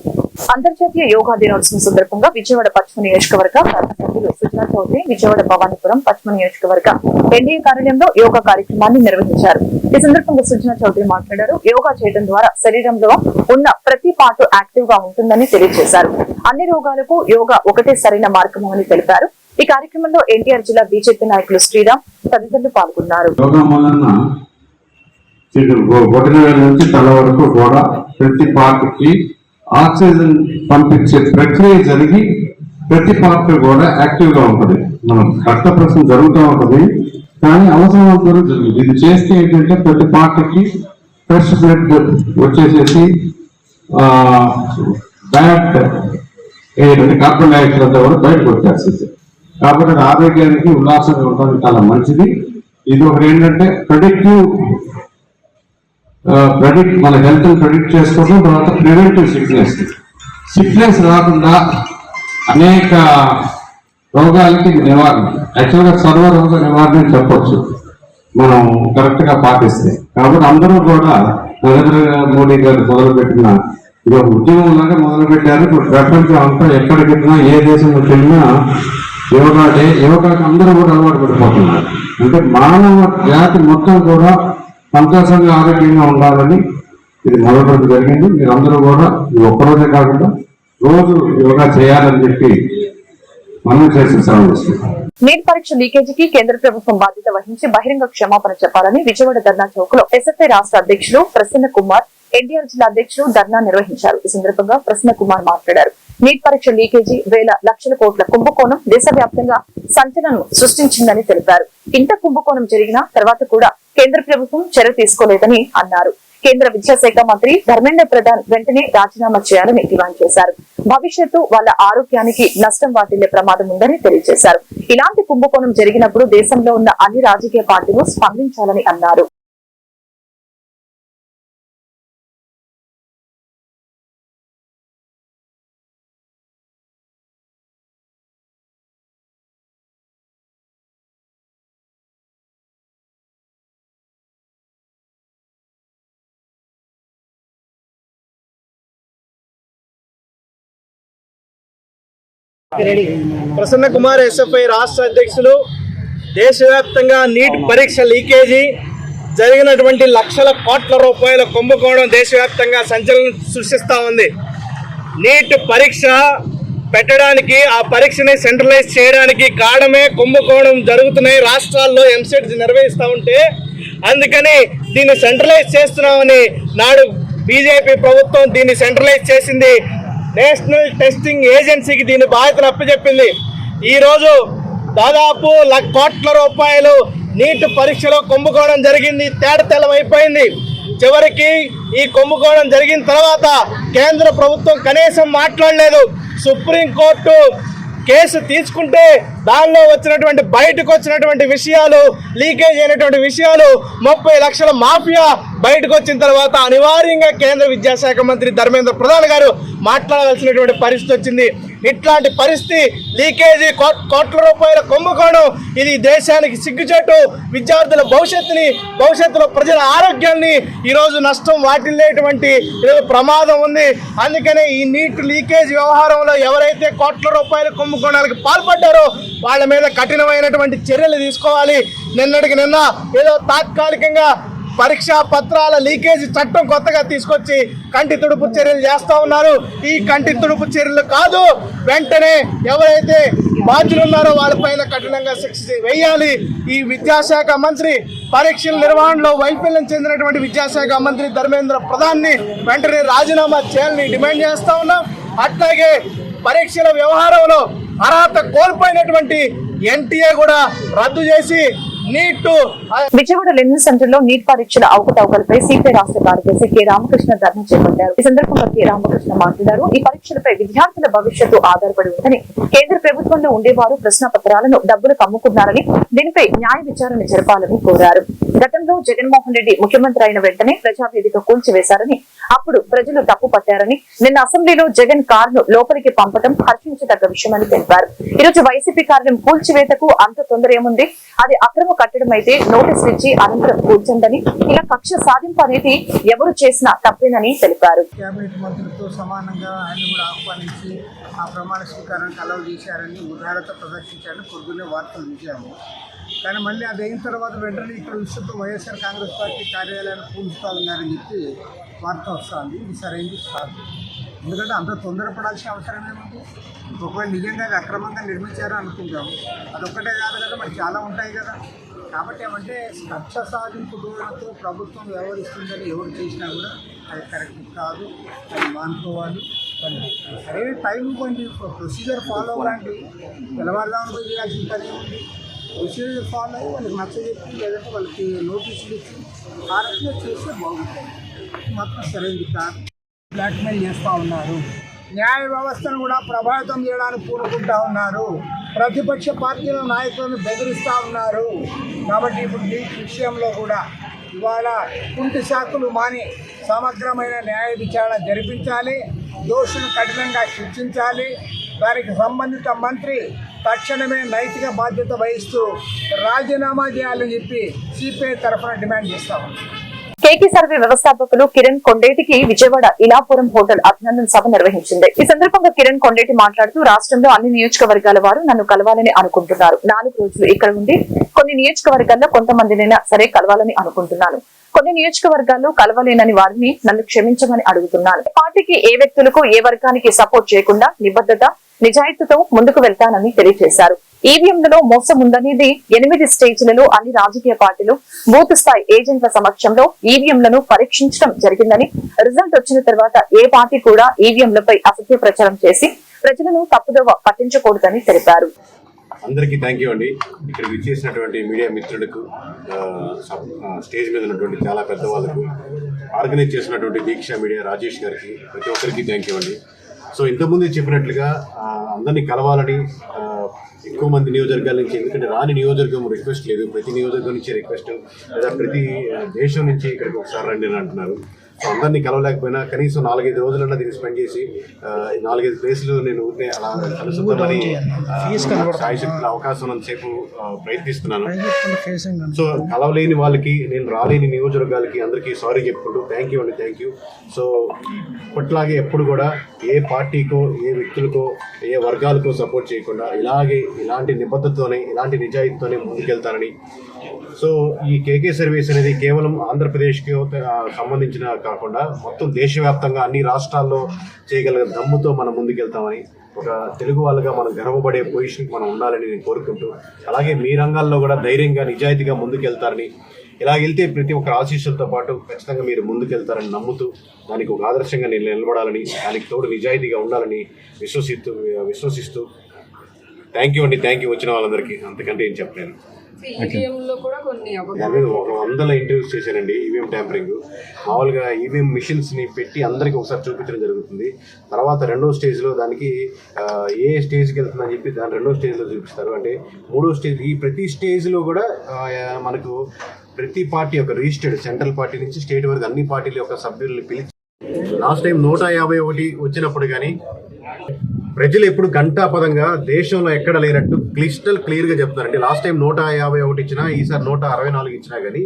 అంతర్జాతీయ యోగా దినోత్సవం సందర్భంగా విజయవాడ పశ్చిమ నియోజకవర్గ సభ్యులు సుజనా చౌదరి విజయవాడ భవానీపురం పశ్చిమ నియోజకవర్గ ఎన్డీఏ కార్యాలయంలో యోగా కార్యక్రమాన్ని నిర్వహించారు. ఈ సందర్భంగా సుజనా చౌదరి మాట్లాడారు. యోగా చేయడం ద్వారా శరీరంలో ఉన్న ప్రతి పార్ట్ యాక్టివ్ గా ఉంటుందని తెలియజేశారు. అన్ని రోగాలకు యోగా ఒకటే సరైన మార్గం అని తెలిపారు. ఈ కార్యక్రమంలో ఎన్టీఆర్ జిల్లా బీజేపీ నాయకులు శ్రీరామ్ తదితరులు పాల్గొన్నారు. ఆక్సిజన్ పంపించే ప్రక్రియ జరిగి ప్రతి పార్ట్ కూడా యాక్టివ్ గా ఉంటుంది. మనం రక్త ప్రసరణ జరుగుతూ ఉంటుంది, కానీ అవసరం కూడా జరుగుతుంది. ఇది చేస్తే ఏంటంటే ప్రతి పార్ట్ కి ఫ్రెష్ బ్లడ్ వచ్చేసేసి బ్యాడ్ కార్బన్ డైఆక్సైడ్ అంతా కూడా బయటకు వచ్చేస్తుంది. కాబట్టి ఆరోగ్యానికి ఉల్లాసంగా ఉండడానికి చాలా మంచిది. ఇది ఒకటి ఏంటంటే మన హెల్త్ ప్రెడిక్ట్ చేసుకోవడం, తర్వాత ప్రివెంటివ్ సిక్నెస్ రాకుండా అనేక రోగాలకి నివారణ, యాక్చువల్గా సర్వ రోగ నివారణ చెప్పొచ్చు మనం కరెక్ట్ గా పాటిస్తే. కాబట్టి అందరూ కూడా నరేంద్ర మోడీ గారు మొదలుపెట్టిన ఇది ఒక ఉద్యమం లాగా మొదలుపెట్టారు. ఇప్పుడు ప్రపంచం అంతా ఎక్కడికి వెళ్ళినా, ఏ దేశంలోకి వెళ్ళినా యోగా డే, యోగాకి అందరూ కూడా అలవాటు పడిపోతున్నారు. అంటే మానవ జాతి మొత్తం కూడా సంతోషంగా ఆరోగ్యంగా ఉండాలని ఇది మొదలుపెట్టడం జరిగింది. మీరందరూ కూడా ఒక్కరోజే కాకుండా రోజు యోగా చేయాలని చెప్పి మనం చేసే సర్వీస్. నీట్ పరీక్ష లీకేజీకి కేంద్ర ప్రభుత్వం బాధ్యత వహించి బహిరంగ క్షమాపణ చెప్పాలని విజయవాడ ధర్నా చౌక్ లో ఎస్ఎఫ్ఐ రాష్ట్ర అధ్యక్షులు ప్రసన్న కుమార్, ఎన్టీఆర్ జిల్లా అధ్యక్షులు ధర్నా నిర్వహించారు. ఈ సందర్భంగా ప్రసన్న కుమార్ మాట్లాడారు. నీట్ పరీక్ష లీకేజీ వేల లక్షల కోట్ల కుంభకోణం దేశవ్యాప్తంగా సంచలనం సృష్టించిందని తెలిపారు. ఇంత కుంభకోణం జరిగిన తర్వాత కూడా కేంద్ర ప్రభుత్వం చర్య తీసుకోలేదని అన్నారు. కేంద్ర విద్యాశాఖ మంత్రి ధర్మేంద్ర ప్రధాన్ వెంటనే రాజీనామా చేయాలని డిమాండ్ చేశారు. భవిష్యత్తు వాళ్ళ ఆరోగ్యానికి నష్టం వాటిల్లే ప్రమాదం ఉందని తెలియజేశారు. ఇలాంటి కుంభకోణం జరిగినప్పుడు దేశంలో ఉన్న అన్ని రాజకీయ పార్టీలు స్పందించాలని అన్నారు. ప్రసన్న కుమార్, ఎస్ఎఫ్ఐ రాష్ట్ర అధ్యక్షులు. దేశవ్యాప్తంగా నీట్ పరీక్ష లీకేజీ జరిగినటువంటి లక్షల కోట్ల రూపాయల కుంభకోణం దేశవ్యాప్తంగా సంచలనం సృష్టిస్తూ ఉంది. నీట్ పరీక్ష పెట్టడానికి, ఆ పరీక్షని సెంట్రలైజ్ చేయడానికి కారణమే కుంభకోణం జరుగుతున్నాయి. రాష్ట్రాల్లో ఎంసెట్ నిర్వహిస్తూ ఉంటే అందుకని దీన్ని సెంట్రలైజ్ చేస్తున్నామని నాడు బీజేపీ ప్రభుత్వం దీన్ని సెంట్రలైజ్ చేసింది. నేషనల్ టెస్టింగ్ ఏజెన్సీకి దీని బాధ్యతను అప్పచెప్పింది. ఈరోజు దాదాపు కోట్ల రూపాయలు నీట్ పరీక్షలో కుంభకోణం జరిగింది. తేటతెల్లమైపోయింది. చివరికి ఈ కుంభకోణం జరిగిన తర్వాత కేంద్ర ప్రభుత్వం కనీసం మాట్లాడలేదు. సుప్రీంకోర్టు కేసు తీసుకుంటే దానిలో వచ్చినటువంటి బయటకు వచ్చినటువంటి విషయాలు, లీకేజ్ అయినటువంటి విషయాలు, 30 లక్షల మాఫియా బయటకు వచ్చిన తర్వాత అనివార్యంగా కేంద్ర విద్యాశాఖ మంత్రి ధర్మేంద్ర ప్రధాన్ గారు మాట్లాడాల్సినటువంటి పరిస్థితి వచ్చింది. ఇట్లాంటి పరిస్థితి, లీకేజీ, కోట్ల రూపాయల కుంభకోణం, ఇది దేశానికి సిగ్గుచేటు. విద్యార్థుల భవిష్యత్తులో ప్రజల ఆరోగ్యాన్ని ఈరోజు నష్టం వాటిల్లేటువంటి ప్రమాదం ఉంది. అందుకనే ఈ నీట్ లీకేజ్ వ్యవహారంలో ఎవరైతే కోట్ల రూపాయల కుంభకోణాలకు పాల్పడ్డారో వాళ్ళ మీద కఠినమైనటువంటి చర్యలు తీసుకోవాలి. నిన్నటికి నిన్న ఏదో తాత్కాలికంగా పరీక్షా పత్రాల లీకేజీ చట్టం కొత్తగా తీసుకొచ్చి కంటి తుడుపు చర్యలు చేస్తూ ఉన్నారు. ఈ కంటి తుడుపు చర్యలు కాదు, వెంటనే ఎవరైతే బాధ్యులు ఉన్నారో వాళ్ళపైన కఠినంగా శిక్ష వేయాలి. ఈ విద్యాశాఖ మంత్రి పరీక్షల నిర్వహణలో వైఫల్యం చెందినటువంటి విద్యాశాఖ మంత్రి ధర్మేంద్ర ప్రధాన్ని వెంటనే రాజీనామా చేయాలని డిమాండ్ చేస్తా ఉన్నాం. అట్లాగే పరీక్షల వ్యవహారంలో అర్హత కోల్పోయినటువంటి ఎన్టీఏ కూడా రద్దు చేసి విజయవాడ లెనిన్ సెంటర్ లో నీట్ పరీక్షల అవకతవకలపై సిపిఐ రాష్ట్ర కార్యదర్శి కె రామకృష్ణ ధర్నా చేపట్టారు. ఈ సందర్భంగా కె రామకృష్ణ మాట్లాడారు. ఈ పరీక్షలపై విద్యార్థుల భవిష్యత్తు ఆధారపడి ఉందని, కేంద్ర ప్రభుత్వంలో ఉండేవారు ప్రశ్న పత్రాలను డబ్బులు కమ్ముకున్నారని, దీనిపై న్యాయ విచారణ జరపాలని కోరారు. గతంలో జగన్మోహన్ రెడ్డి ముఖ్యమంత్రి అయిన వెంటనే ప్రజావేదిక కూల్చివేశారని, అప్పుడు ప్రజలు తప్పు పట్టారని, నిన్న అసెంబ్లీలో జగన్ కారును లోపలికి పంపడం హర్షించదగ్గ విషయమని తెలిపారు. ఈరోజు వైసీపీ కార్యం కూల్చివేతకు అంత తొందర ఏముంది? అది అక్రమ కట్టడం అయితే నోటీసులు ఇచ్చి అనంతరం కూర్చొందని, ఇలా కక్ష సాధింపు అనేది ఎవరు చేసినా తప్పేనని తెలిపారు. కేబినెట్ మంత్రులతో సమానంగా ఆయన కూడా ఆహ్వానించి ఆ ప్రమాణ స్వీకారానికి అలవ్ చేశారని ఉదారత ప్రదర్శించారని పొద్దున్నే వార్తలు చూసాము. కానీ మళ్ళీ అది అయిన తర్వాత వెంటనే ఇక్కడ విషయంతో వైఎస్ఆర్ కాంగ్రెస్ పార్టీ కార్యాలయాన్ని కూల్చుతా ఉన్నారని చెప్పి వార్త వస్తుంది. ఇది సరైనది కాదు. ఎందుకంటే అంత తొందరపడాల్సిన అవసరం ఏముంది? ఒకవేళ నిజంగా అది అక్రమంగా నిర్మించారని అనుకుంటాము. అదొక్కటే కాదు కదా, మరి చాలా ఉంటాయి కదా. కాబట్టి ఏమంటే కక్ష సాధింపు ధోరణితో ప్రభుత్వం వ్యవహరిస్తుందని ఎవరు చేసినా కూడా అది కరెక్ట్ కాదు, అది మానుకోవాలి. సరైన టైం కొంచెం ప్రొసీజర్ ఫాలో అవ్వండి. తెల్లవారుదామని పోయి చేయాల్సిన పని ఏముంది? ప్రొసీజర్ ఫాలో అయ్యి వాళ్ళకి నచ్చజెప్పి లేదంటే వాళ్ళకి నోటీసులు ఇచ్చి ఆ రకంగా చేస్తే బాగుంటుంది. మాత్రం సరైనది కాదు. బ్లాక్మెయిల్ చేస్తూ ఉన్నారు. న్యాయ వ్యవస్థను కూడా ప్రభావితం చేయడానికి పూనుకుంటా ఉన్నారు. ప్రతిపక్ష పార్టీల నాయకులను బెదిరిస్తూ ఉన్నారు. కాబట్టి ఇప్పుడు ఈ విషయంలో కూడా ఇవాళ కుంటి సాకులు మాని సమగ్రమైన న్యాయ విచారణ జరిపించాలి. దోషులను కఠినంగా శిక్షించాలి. దానికి సంబంధిత మంత్రి తక్షణమే నైతిక బాధ్యత వహిస్తూ రాజీనామా చేయాలని చెప్పి సిపిఐ తరఫున డిమాండ్ చేస్తాము. కేకే సర్వే వ్యవస్థాపకులు కిరణ్ కొండేటికి విజయవాడ ఇలాపురం హోటల్ అభినందన సభ నిర్వహించింది. ఈ సందర్భంగా కిరణ్ కొండేటి మాట్లాడుతూ, రాష్ట్రంలో అన్ని నియోజకవర్గాల వారు నన్ను కలవాలని అనుకుంటున్నారు. 4 రోజులు ఇక్కడ ఉండి కొన్ని నియోజకవర్గాల్లో కొంతమందినైనా సరే కలవాలని అనుకుంటున్నాను. కొన్ని నియోజకవర్గాల్లో కలవలేనని వారిని నన్ను క్షమించమని అడుగుతున్నాను. పార్టీకి ఏ వ్యక్తులకు ఏ వర్గానికి సపోర్ట్ చేయకుండా నిబద్ధత, నిజాయితీతో ముందుకు వెళ్తానని తెలియజేశారు. ఈవీఎంలలో మోసం ఉందనేది 8 స్టేజ్లలో అన్ని రాజకీయ పార్టీలు బూత్ స్థాయి ఏజెంట్ల సమక్షంలో ఈవీఎంలను పరీక్షించడం జరిగిందని, రిజల్ట్ వచ్చిన తర్వాత ఏ పార్టీ కూడా ఈవీఎంలపై అసత్య ప్రచారం చేసి ప్రజలను తప్పుదోవ పట్టించకూడదని తెలిపారు. అందరికీ థ్యాంక్ యూ అండి. ఇక్కడ విచ్చేసినటువంటి మీడియా మిత్రులకు, స్టేజ్ మీద ఉన్నటువంటి చాలా పెద్దవాళ్ళకు, ఆర్గనైజ్ చేసినటువంటి దీక్ష మీడియా రాజేష్ గారికి, ప్రతి ఒక్కరికి థ్యాంక్ యూ అండి. సో ఇంతకుముందు చెప్పినట్లుగా అందరినీ కలవాలని ఎక్కువ మంది నియోజకవర్గాల నుంచి, ఎందుకంటే రాని నియోజకవర్గం రిక్వెస్ట్ లేదు, ప్రతి నియోజకవర్గం నుంచి రిక్వెస్ట్, లేదా ప్రతి దేశం నుంచి ఇక్కడికి ఒకసారి రండి అని అంటున్నారు. సో అందరినీ కలవలేకపోయినా కనీసం 4-5 రోజులన్నా దీన్ని స్పెండ్ చేసి 4-5 ప్లేసులు నేను ఊరికే అలా కలుసుకుందామని సాయశక్తుల అవకాశం ఉన్నంతసేపు ప్రయత్నిస్తున్నాను. సో కలవలేని వాళ్ళకి, నేను రాలేని నియోజకవర్గాలకి అందరికీ సారీ చెప్పుకుంటూ థ్యాంక్ యూ అండి, థ్యాంక్ యూ. సో ఇప్పట్లాగే ఎప్పుడు కూడా ఏ పార్టీకో, ఏ వ్యక్తులకో, ఏ వర్గాలకో సపోర్ట్ చేయకుండా ఇలాంటి నిబద్ధతతోనే, ఇలాంటి నిజాయితీతోనే ముందుకెళ్తానని. సో ఈ కేకే సర్వీస్ అనేది కేవలం ఆంధ్రప్రదేశ్కి సంబంధించిన కాకుండా మొత్తం దేశవ్యాప్తంగా అన్ని రాష్ట్రాల్లో చేయగలిగిన దమ్ముతో మనం ముందుకెళ్తామని, ఒక తెలుగు వాళ్ళగా మనం గర్వపడే పొజిషన్కి మనం ఉండాలని నేను కోరుకుంటూ, అలాగే మీ రంగాల్లో కూడా ధైర్యంగా, నిజాయితీగా ముందుకెళ్తారని, ఇలా వెళ్తే ప్రతి ఒక్క ఆశీస్సులతో పాటు ఖచ్చితంగా మీరు ముందుకెళ్తారని నమ్ముతూ, దానికి ఒక ఆదర్శంగా నేను నిలబడాలని, దానికి తోడు నిజాయితీగా ఉండాలని విశ్వసిస్తూ థ్యాంక్ యూ అండి, థ్యాంక్ యూ వచ్చిన వాళ్ళందరికీ. అంతకంటే ఏం చెప్పలేను. దాని మీద 100 ఇంటర్వ్యూస్ చేశానండి. ఈవీఎం ట్యాంపరింగ్ మామూలుగా ఈవీఎం మిషన్స్ని పెట్టి అందరికీ ఒకసారి చూపించడం జరుగుతుంది. తర్వాత 2వ స్టేజ్లో దానికి ఏ స్టేజ్కి వెళ్తుందని చెప్పి దాని 2వ స్టేజ్లో చూపిస్తారు. అంటే 3వ స్టేజ్, ఈ ప్రతి స్టేజ్లో కూడా మనకు ప్రతి పార్టీ ఒక రిజిస్టర్డ్ సెంట్రల్ పార్టీ నుంచి స్టేట్ వరకు అన్ని పార్టీల యొక్క సభ్యుల్ని పిలిచి, లాస్ట్ టైం 151 వచ్చినప్పుడు కానీ ప్రజలు ఎప్పుడు ఘంటాపదంగా దేశంలో ఎక్కడ లేనట్టు క్లిస్టల్ క్లియర్గా చెప్తున్నారండి. లాస్ట్ టైం 151 ఇచ్చినా, ఈసారి 164 ఇచ్చినా కానీ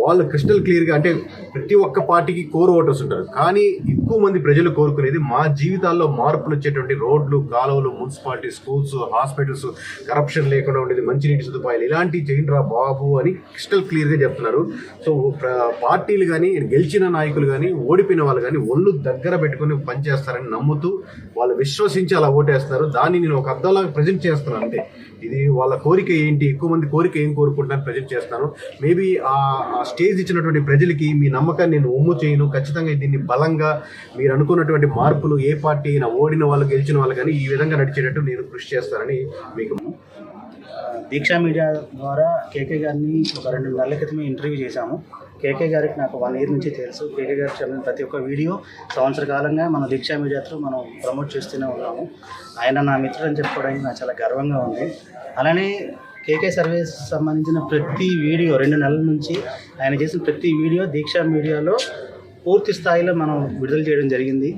వాళ్ళు క్రిస్టల్ క్లియర్గా, అంటే ప్రతి ఒక్క పార్టీకి కోర్ ఓటర్స్ ఉంటారు, కానీ ఎక్కువ మంది ప్రజలు కోరుకునేది మా జీవితాల్లో మార్పులు వచ్చేటువంటి రోడ్లు, కాలువలు, మున్సిపాలిటీ, స్కూల్స్, హాస్పిటల్స్, కరప్షన్ లేకుండా ఉండేది, మంచినీటి సదుపాయాలు, ఇలాంటివి చేయండి రా బాబు అని క్రిస్టల్ క్లియర్గా చెప్తున్నారు. సో పార్టీలు కానీ, గెలిచిన నాయకులు కానీ, ఓడిపోయిన వాళ్ళు కానీ ఒళ్ళు దగ్గర పెట్టుకుని పనిచేస్తారని నమ్ముతూ వాళ్ళు విశ్వసించి అలా ఓటేస్తున్నారు. దాన్ని నేను ఒక అర్థంలాగా ప్రజెంట్ చేస్తున్నాను. అంటే ఇది వాళ్ళ కోరిక ఏంటి, ఎక్కువ మంది కోరిక ఏం కోరుకుంటున్నారని ప్రజెంట్ చేస్తాను. మేబీ ఆ స్టేజ్ ఇచ్చినటువంటి ప్రజలకి మీ నమ్మకాన్ని నేను ఒమ్ము చేయను. ఖచ్చితంగా దీన్ని బలంగా మీరు అనుకున్నటువంటి మార్పులు, ఏ పార్టీ అయినా ఓడిన వాళ్ళు, గెలిచిన వాళ్ళు కానీ ఈ విధంగా నడిచేటట్టు నేను కృషి చేస్తానని మీకు. దీక్షా మీడియా ద్వారా కేకే గారిని ఒక 2 నెలల క్రితమే ఇంటర్వ్యూ చేశాము. కేకే గారికి నాకు 1 ఇయర్ నుంచి తెలుసు. కేకే గారికి చెందిన ప్రతి ఒక్క వీడియో సంవత్సర కాలంగా మన దీక్షా మీడియాతో మనం ప్రమోట్ చేస్తూనే ఉన్నాము. ఆయన నా మిత్రుడు అని చెప్పుకోవడానికి నాకు చాలా గర్వంగా ఉంది. అలానే కేకే సర్వీస్ సంబంధించిన ప్రతి వీడియో 2 నెలల నుంచి ఆయన చేసిన ప్రతి వీడియో దీక్షా మీడియాలో పూర్తి స్థాయిలో మనం విడుదల చేయడం జరిగింది.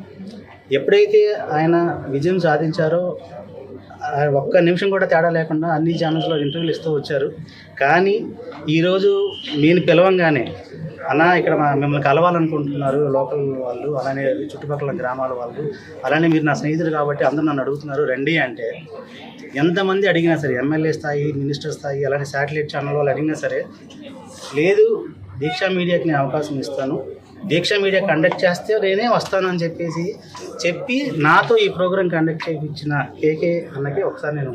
ఎప్పుడైతే ఆయన విజయం సాధించారో ఒక్క నిమిషం కూడా తేడా లేకుండా అన్ని ఛానల్స్లో ఇంటర్వ్యూలు ఇస్తూ వచ్చారు. కానీ ఈరోజు నేను పిలవంగానే, అన్న ఇక్కడ మిమ్మల్ని కలవాలనుకుంటున్నారు లోకల్ వాళ్ళు, అలానే చుట్టుపక్కల గ్రామాల వాళ్ళు, అలానే మీరు నా స్నేహితులు కాబట్టి అందరూ నన్ను అడుగుతున్నారు రండి అంటే, ఎంతమంది అడిగినా సరే, ఎమ్మెల్యే స్థాయి, మినిస్టర్ స్థాయి, అలానే శాటిలైట్ ఛానల్ వాళ్ళు అడిగినా సరే, లేదు దీక్షా మీడియాకి నేను అవకాశం ఇస్తాను, దీక్షా మీడియా కండక్ట్ చేస్తే నేనే వస్తానని చెప్పి నాతో ఈ ప్రోగ్రాం కండక్ట్ చేయించిన కేకే అన్నకి ఒకసారి నేను